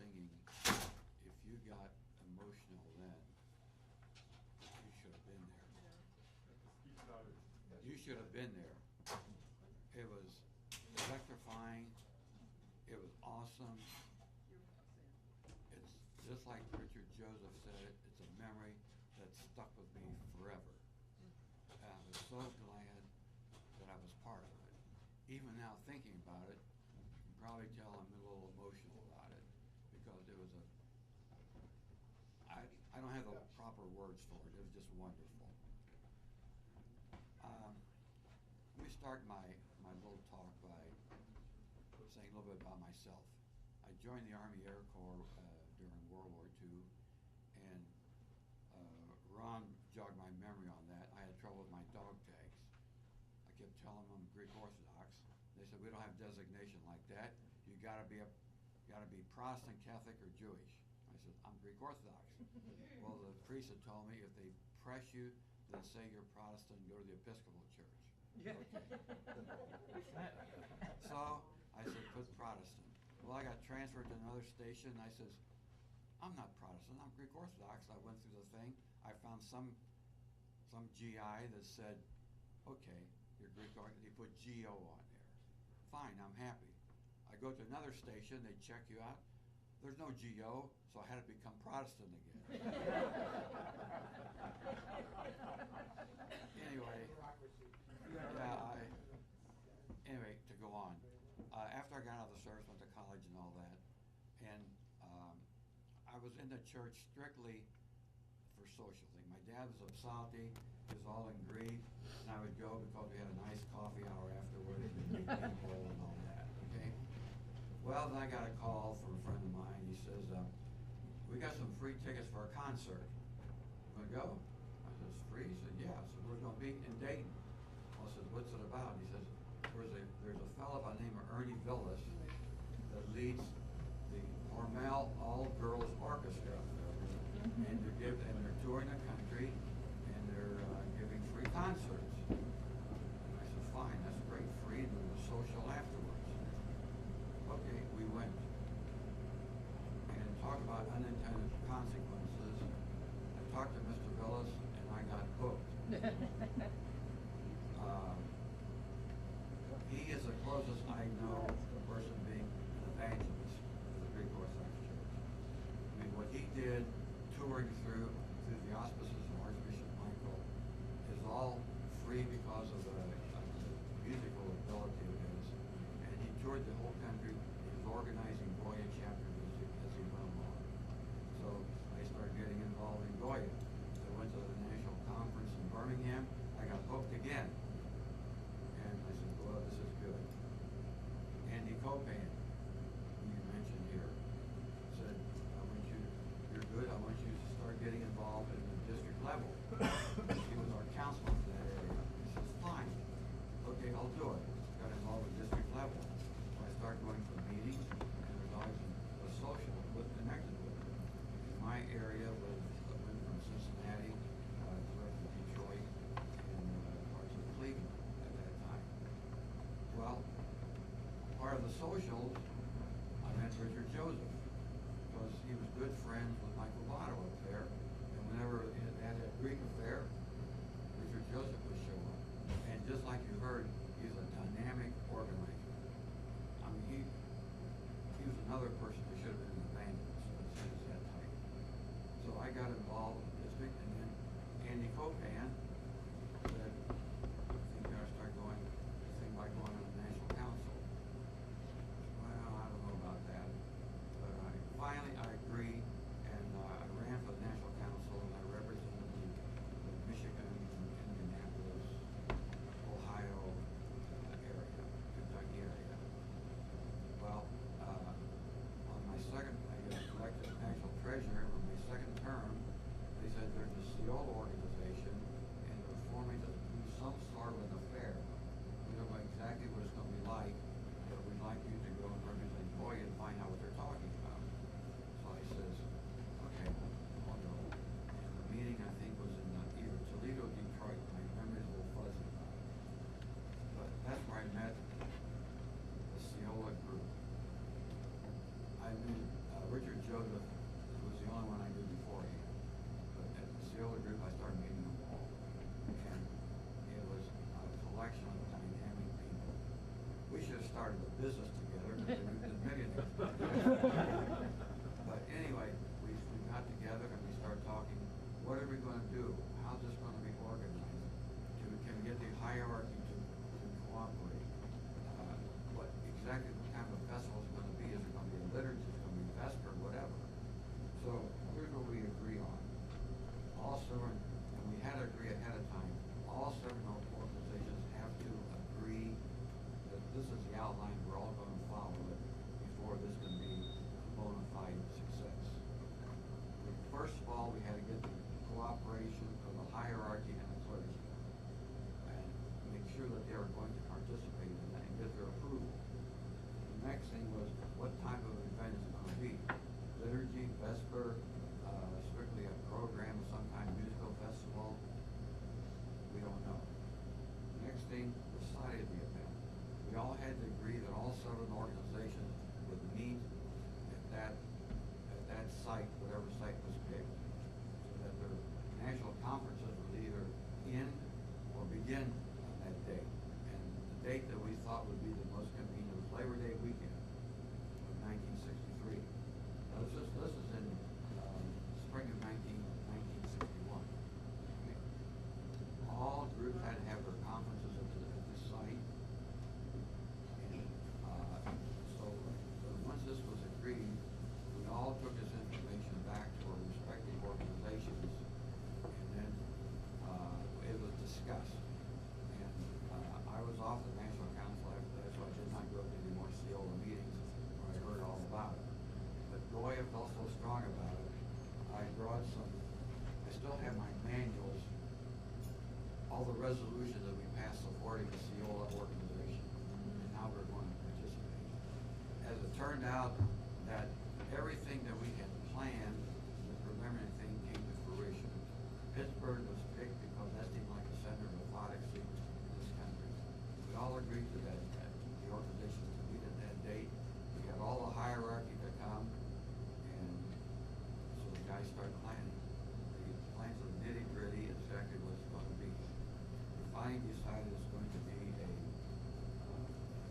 singing, if you got emotional then, you should have been there. You should have been there. It was electrifying. It was awesome. It's just like Richard Joseph said, it's a memory that stuck with me forever. And I was so glad that I was part of it. Even now thinking about it, you can probably tell I'm a little emotional about it because it was I don't have the proper words for it. It was just wonderful. Let me start my little talk by saying a little bit about myself. I joined the Army Air Corps during World War II, and Ron jogged my memory on that. I had trouble with my dog tags. I kept telling them I'm Greek Orthodox. They said, we don't have designation like that. You gotta be Protestant, Catholic, or Jewish. I said, I'm Greek Orthodox. Well, the priest had told me if they press you, then say you're Protestant and go to the Episcopal Church. Okay. So I said, put Protestant. Well, I got transferred to another station. I says, I'm not Protestant, I'm Greek Orthodox. I went through the thing. I found some GI that said, okay, you're Greek Orthodox. They put GO on there. Fine, I'm happy. I go to another station, they check you out. There's no GO, so I had to become Protestant again. Anyway, anyway, to go on. After I got out of the service, went to college and all that, and I was in the church strictly for social things. My dad was a psalty, he was all in Greek, and I would go because we had a nice coffee hour afterwards and meet people and all that, okay? Well, then I got a call from a friend of mine. He says, we got some free tickets for a concert. You want to go? I said, it's free? He said, yeah. I said, we're going to be in Dayton. I said, what's it about? He says, there's a fellow by the name of Ernie Villas that leads the Hormel All-Girls Orchestra. And they're touring the country, and they're giving free concerts. And I said, fine, that's great, free, and there was social afterwards. Okay, we went. And talk about unintended consequences. I talked to Mr. Villas, and I got hooked. He is the closest I know to a person being an evangelist of the Greek Orthodox Church. I mean, what he did touring through the auspices of Archbishop Michael is all free because of the musical ability of his. And he toured the whole country. He was organizing Goya chapters as he went along. So I started getting involved in Goya. I went to the national conference in Birmingham. I got hooked again. And I said, well, this is good. Andy Copan, who you mentioned here, said, you're good, I want you to start getting involved in the district level. He was our counselor for that area. He says, fine. Okay, I'll do it. Got involved with district level. So I started going to meetings, and there's always a social connected with it. In my area was went from Cincinnati to Detroit and parts of Cleveland at that time. Well, part of the socials, I met Richard Joseph because he was good friends with Michael Botto up there, and whenever it had a Greek affair, Richard Joseph would show up. And just like you heard, he's a dynamic organizer. I mean, he was another person who should have been an evangelist, but he was that type. So I got involved in the district, and then Andy Copan said, I think you gotta start going, thing by going to the National Council. Well, I don't know about that. But finally I agreed, and I ran for the National Council, and I represented the Michigan, Indianapolis, Ohio area, Kentucky area. Well, on my second, I got elected national treasurer. On my second term, they said there's a CEOYLA organization evaluation of the hierarchy and the clergy, and make sure that they are going to participate in that and get their approval. The next thing was, what type of event is it going to be? Liturgy, vesper, strictly a program of some kind, musical festival? We don't know. Next thing, the site of the event. We all had to agree that all 7 organizations would meet at that site, whatever site was picked, so that their national conferences would either end or begin on that date. And the date that we thought would be the most convenient was Labor Day weekend of 1963. Now, this is in spring of 1961. Okay. All groups had to have their conferences at this site. And so once this was agreed, we all took this information back to our respective organizations, and then it was discussed. And I was off the National Council after that, so I did not go to any more CEOYLA meetings where I heard all about it. But Goya felt so strong about it, I brought some, I still have my manuals, all the resolutions that we passed supporting the CEOYLA organization, and how we're going to participate. As it turned out, that everything that we had planned, the preliminary thing came to fruition. Pittsburgh was picked because that seemed like the center of orthodoxy in this country. We all agreed to that, the organization to meet at that date. We got all the hierarchy to come, and so the guys started planning. The plans of nitty gritty, exactly what it's going to be. We finally decided it's going to be a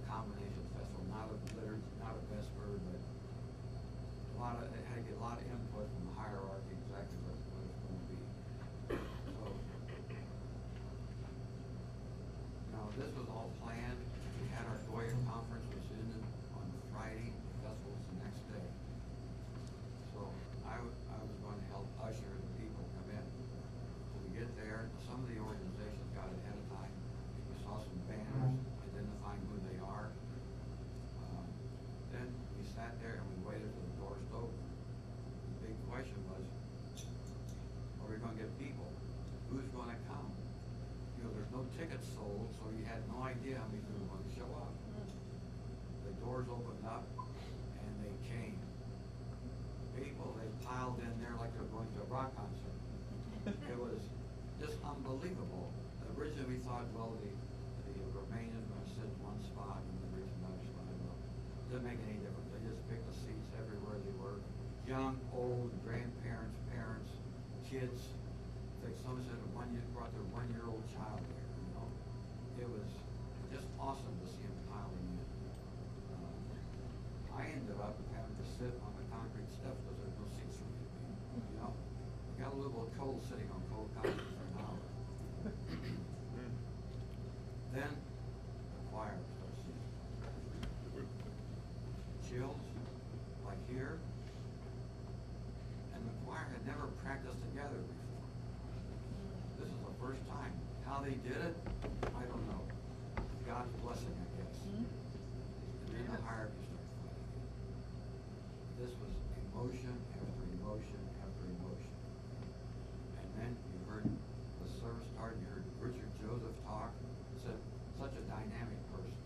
combination festival, not a liturgy, not a vesper, but it had to get a lot of input from the hierarchy, exactly what it's going to be. So, now this was all planned. We had our Goya conference, which ended on Friday. The festival was the next day. So I was going to help usher the people come in. When we get there, some of the organizations got ahead of time. We saw some banners identifying who they are. Then we sat there and we waited for the doors to open. The big question was, are we going to get people? Who's going to come? You know, there's no tickets sold, so you had no idea how many people were going to show up. The doors opened up and they came. People, they piled in there like they were going to a rock concert. It was just unbelievable. Originally we thought, well, the Romanians were going to sit in one spot and the Greeks in another spot. Well, didn't make any difference. They just picked the seats everywhere they were. Young, old, grandparents, parents, kids. Like someone said, brought their 1-year-old child there. You know, it was just awesome to see them piling in. I ended up having to sit on the concrete steps because there were no seats for me. You know, I got a little cold sitting on cold concrete for an hour. Then the choir starts singing. Chills, like here, and the choir had never practiced together before. This is the first time. How they did it, I don't know. God's blessing, I guess. And then the hierarchy started fighting. This was emotion after emotion after emotion. And then you heard the service start, you heard Richard Joseph talk, said such a dynamic person.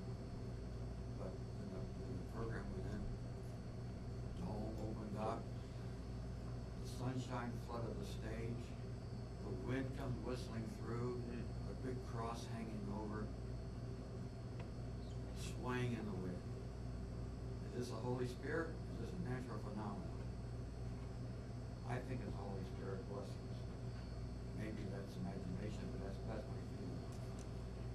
But when the program went in, the dome opened up, the sunshine flooded the stage, the wind comes whistling through, a big cross hanging over, swaying in the wind. Is this the Holy Spirit? Is this a natural phenomenon? I think it's the Holy Spirit blessings. Maybe that's imagination, but that's my feeling.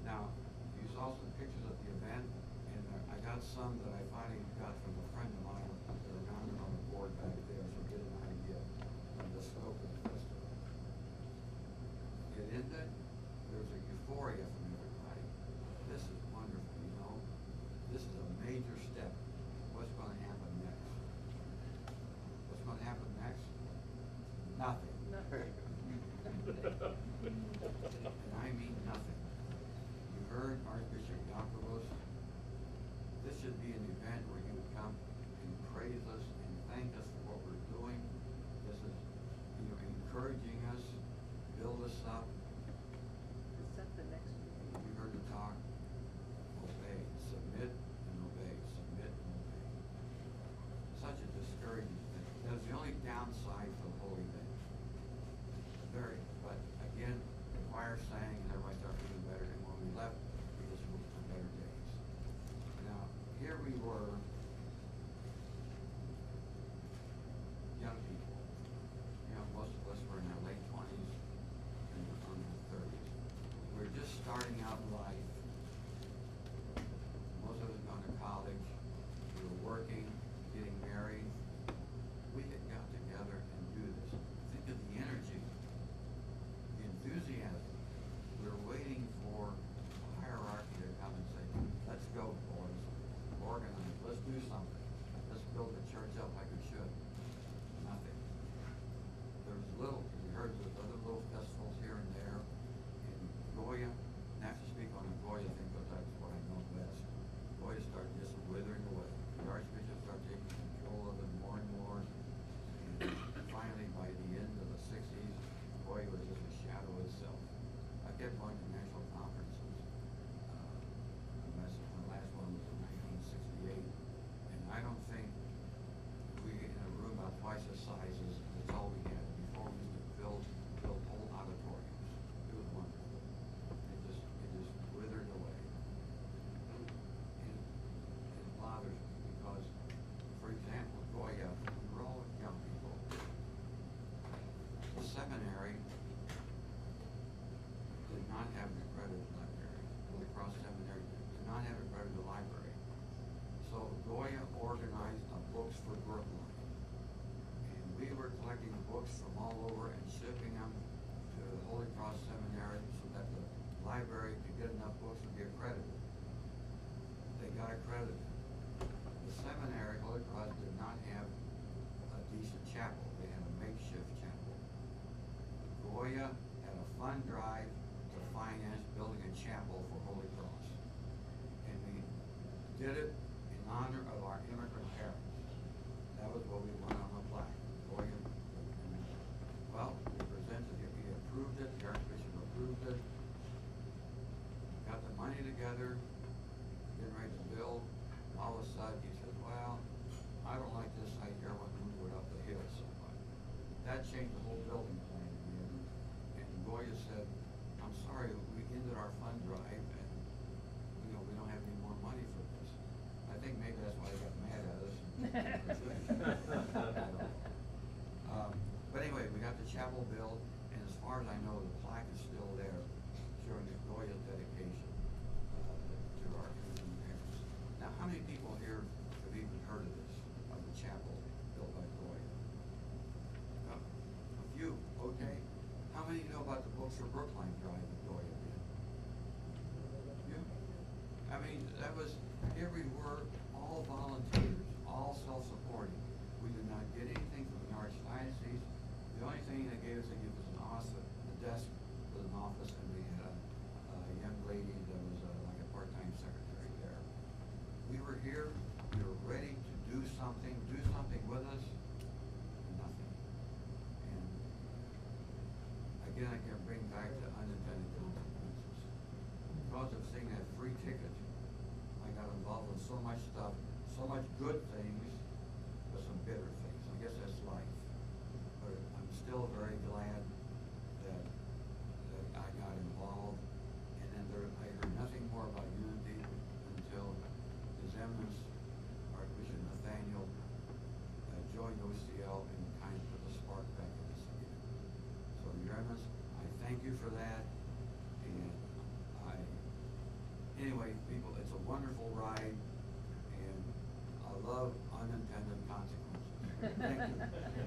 Now, you saw some pictures of the event, and I got some that I finally got from a friend of mine that are mounted on the board back there, so get an idea of the scope of the festival. It ended, there was a euphoria from everybody. This is wonderful, you know. This is a major step. What's going to happen next? What's going to happen next? Nothing. And I mean nothing. You heard Archbishop Jacobus. This should be an event where he would come and praise us and thank us for what we're doing. This is, you know, encouraging us. build us up. Is that the next meeting? You heard the talk. Obey, submit and obey, submit and obey. Such a discouraging thing. That was the only downside to the whole event. Very, but again, the choir sang and everybody started feeling better, and when we left, we just moved to better days. Now, here we were, young people. You know, most of us were in our late 20s and early 30s. We were just starting out in life. Most of us gone to college. We were working, getting married. We had got together and do this. Think of the energy, the enthusiasm. We were waiting for a hierarchy to come and say, let's go, boys. Organize. Let's do something. Let's build the church up like we should. Nothing. There was little, we heard there was other little festivals here and there. In Goya, and I have to speak on the Goya thing because that's what I know best. Goya started just withering away. The Archbishop started taking control of it more and more. And finally, by the end of the 60s, Goya was just a shadow itself. I kept going to national conferences. The last one was in 1968. And I don't think we, in a room about twice the size as that's all we had. Before we used to build whole auditoriums. It was wonderful. It just withered away. And it bothers me because, for example, Goya, we were all young people. The seminary did not have an accredited library. Holy Cross Seminary did not have an accredited library. So Goya organized a Books for Brookline. And we were collecting books from all over and shipping them to the Holy Cross Seminary so that the library could get enough books to be accredited. They got accredited. The seminary, Holy Cross, did not have a decent chapel. They had a makeshift chapel. Goya had a fund drive to finance building a chapel for Holy Cross. And we did it in honor of our immigrant parents. That was what we wanted on the plaque. Goya. Well, we presented it, we approved it, the Archbishop approved it. Got the money together, getting ready to build. All of a sudden, he said, well, I don't like this site here, I want to move it up the hill somewhat. That changed the whole building plan again. And Goya said, I'm sorry, we ended our fund drive and, you know, we don't have any more money for this. I think maybe that's why they got mad at us. But anyway, we got the chapel built, and as far as I know, the plaque is still there showing the Goya dedication to our Christian parents. Now, how many people here have even heard of this, of the chapel built by Goya? A few, okay. How many know about the Books for Brookline drive that Goya did? You? I mean, that was, here we were, all volunteers, all self-supporting. We did not get anything from the Archdiocese. The only thing they gave us an office, a desk with an office, and we had a young lady that was like a part-time secretary there. We were here, we were ready to do something with us, nothing. And again, I can bring back the unintended consequences. Because of seeing that free ticket, I got involved in so much stuff, so much good things, but some bitter things. I guess that's life. But I'm still very glad that I got involved. And then I heard nothing more about unity until His Eminence Archbishop Nathaniel joined OCL and kind of put the spark back in us again. So Your Eminence, I thank you for that. And anyway, people, it's a wonderful ride, and I love unintended consequences. Thank you.